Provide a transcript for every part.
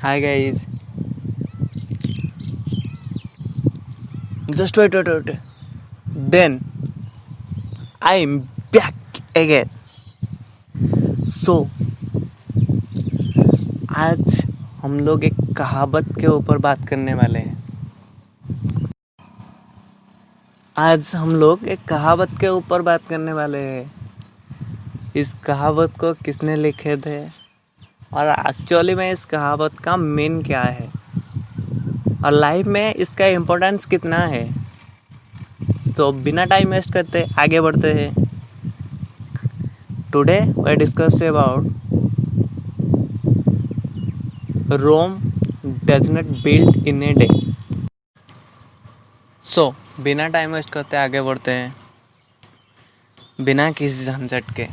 Hi guys, just wait. Then I'm back again. So आज हम लोग एक कहावत के ऊपर बात करने वाले हैं। आज हम लोग एक कहावत के ऊपर बात करने वाले हैं। इस कहावत को किसने लिखे थे और एक्चुअली में इस कहावत का मीन क्या है और लाइफ में इसका इम्पोर्टेंस कितना है। तो बिना टाइम वेस्ट करते आगे बढ़ते हैं। Today we discussed about Rome does not build in a day. So बिना टाइम वेस्ट करते आगे बढ़ते हैं, बिना किसी झंझट के।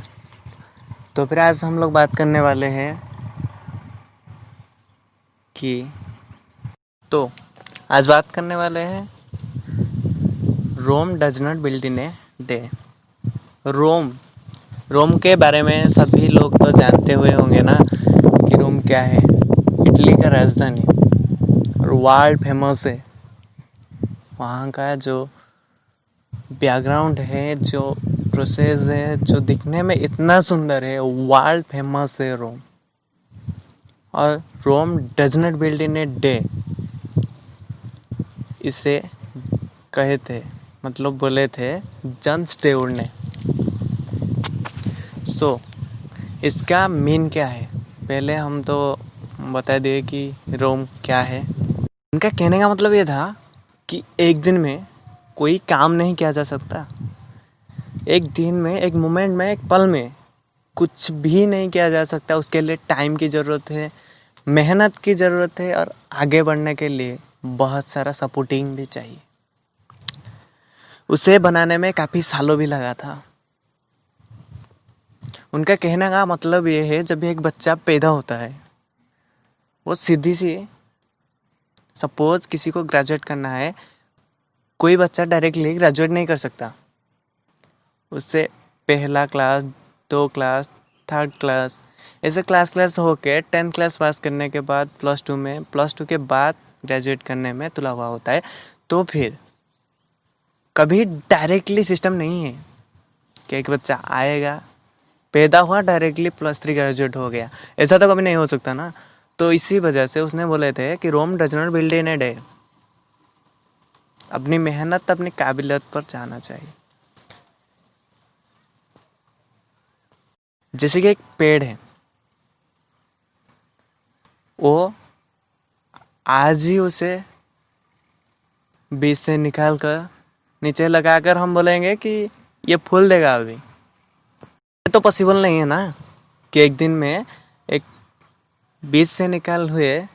तो फिर आज हम लोग बात करने वाले हैं आज बात करने वाले हैं Rome does not build in a day. Rome के बारे में सभी लोग तो जानते हुए होंगे ना कि रोम क्या है। इटली का राजधानी और वर्ल्ड फेमस है। वहाँ का जो बैकग्राउंड है, जो प्रोसेस है, जो दिखने में इतना सुंदर है, वर्ल्ड फेमस है रोम। और Rome does not build in a day इसे कहे थे, मतलब बोले थे जॉन स्टेवर्ट ने। सो इसका मीन क्या है, पहले हम तो बता दिए कि रोम क्या है। उनका कहने का मतलब ये था कि एक दिन में कोई काम नहीं किया जा सकता। एक दिन में, एक मोमेंट में, एक पल में कुछ भी नहीं किया जा सकता। उसके लिए टाइम की ज़रूरत है, मेहनत की ज़रूरत है और आगे बढ़ने के लिए बहुत सारा सपोर्टिंग भी चाहिए। उसे बनाने में काफ़ी सालों भी लगा था। उनका कहने का मतलब ये है, जब एक बच्चा पैदा होता है वो सीधी सी, सपोज किसी को ग्रेजुएट करना है, कोई बच्चा डायरेक्टली ग्रेजुएट नहीं कर सकता। उससे पहला क्लास, 2 क्लास, 3rd क्लास, ऐसे क्लास होके 10th क्लास पास करने के बाद +2 के बाद ग्रेजुएट करने में तुला हुआ होता है। तो फिर कभी डायरेक्टली सिस्टम नहीं है कि एक बच्चा आएगा, पैदा हुआ, डायरेक्टली +3 ग्रेजुएट हो गया। ऐसा तो कभी नहीं हो सकता ना। तो इसी वजह से उसने बोले थे कि Rome does not build in a day. अपनी मेहनत, अपनी काबिलियत पर जाना चाहिए। जैसे कि एक पेड़ है, वो आज ही उसे बीज से निकाल कर नीचे लगाकर हम बोलेंगे कि ये फूल देगा। अभी तो पॉसिबल नहीं है ना कि एक दिन में एक बीज से निकाल हुए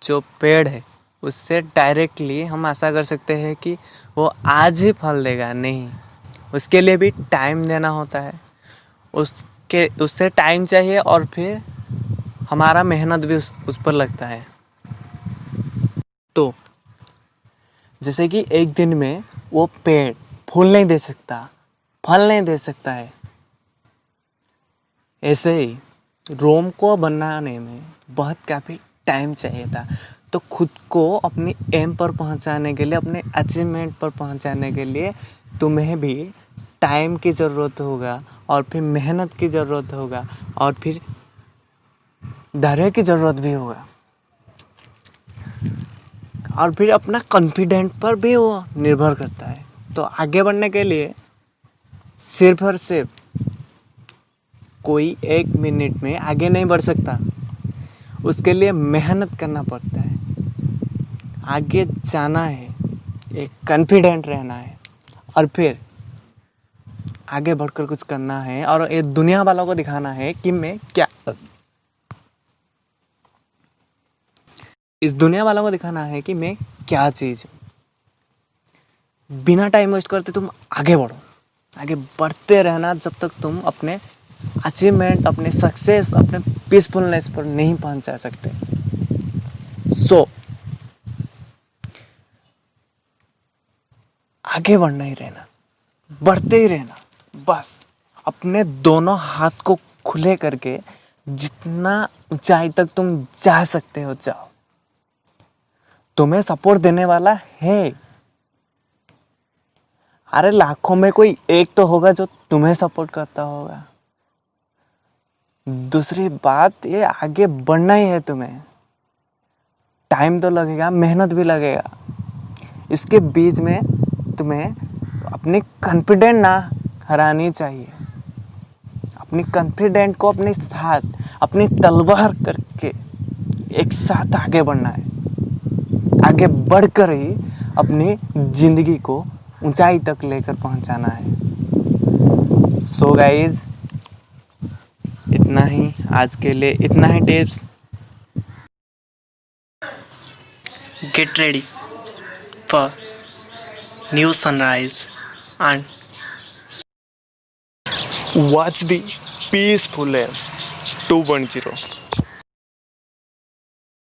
जो पेड़ है उससे डायरेक्टली हम आशा कर सकते हैं कि वो आज ही फल देगा। नहीं, उसके लिए भी टाइम देना होता है। उससे टाइम चाहिए और फिर हमारा मेहनत भी उस पर लगता है। तो जैसे कि एक दिन में वो पेड़ फूल नहीं दे सकता, फल नहीं दे सकता है, ऐसे ही रोम को बनाने में बहुत काफ़ी टाइम चाहिए था। तो खुद को अपनी एम पर पहुंचाने के लिए, अपने अचीवमेंट पर पहुंचाने के लिए तुम्हें भी टाइम की ज़रूरत होगा और फिर मेहनत की ज़रूरत होगा और फिर धैर्य की ज़रूरत भी होगा और फिर अपना कॉन्फिडेंट पर भी वो निर्भर करता है। तो आगे बढ़ने के लिए सिर्फ और सिर्फ कोई 1 मिनट में आगे नहीं बढ़ सकता। उसके लिए मेहनत करना पड़ता है, आगे जाना है, एक कॉन्फिडेंट रहना है और फिर आगे बढ़कर कुछ करना है और ये दुनिया वालों को दिखाना है कि मैं क्या, इस दुनिया वालों को दिखाना है कि मैं क्या चीज़ हूँ। बिना टाइम वेस्ट करते तुम आगे बढ़ो, आगे बढ़ते रहना जब तक तुम अपने अचीवमेंट, अपने सक्सेस, अपने पीसफुलनेस पर नहीं पहुंचा सकते। सो आगे बढ़ना ही रहना, बढ़ते ही रहना। बस अपने दोनों हाथ को खुले करके जितना ऊंचाई तक तुम जा सकते हो जाओ। तुम्हें सपोर्ट देने वाला है। अरे लाखों में कोई एक तो होगा जो तुम्हें सपोर्ट करता होगा। दूसरी बात, ये आगे बढ़ना ही है तुम्हें। टाइम तो लगेगा, मेहनत भी लगेगा। इसके बीच में तुम्हें अपनी कॉन्फिडेंट ना हरानी चाहिए। अपनी कॉन्फिडेंट को अपने साथ, अपनी तलवार करके एक साथ आगे बढ़ना है। आगे बढ़कर ही अपनी जिंदगी को ऊंचाई तक लेकर पहुंचाना है। सो गाइज, इतना ही आज के लिए, इतना ही tips. Get ready for new sunrise and Watch the peaceful air 2.0.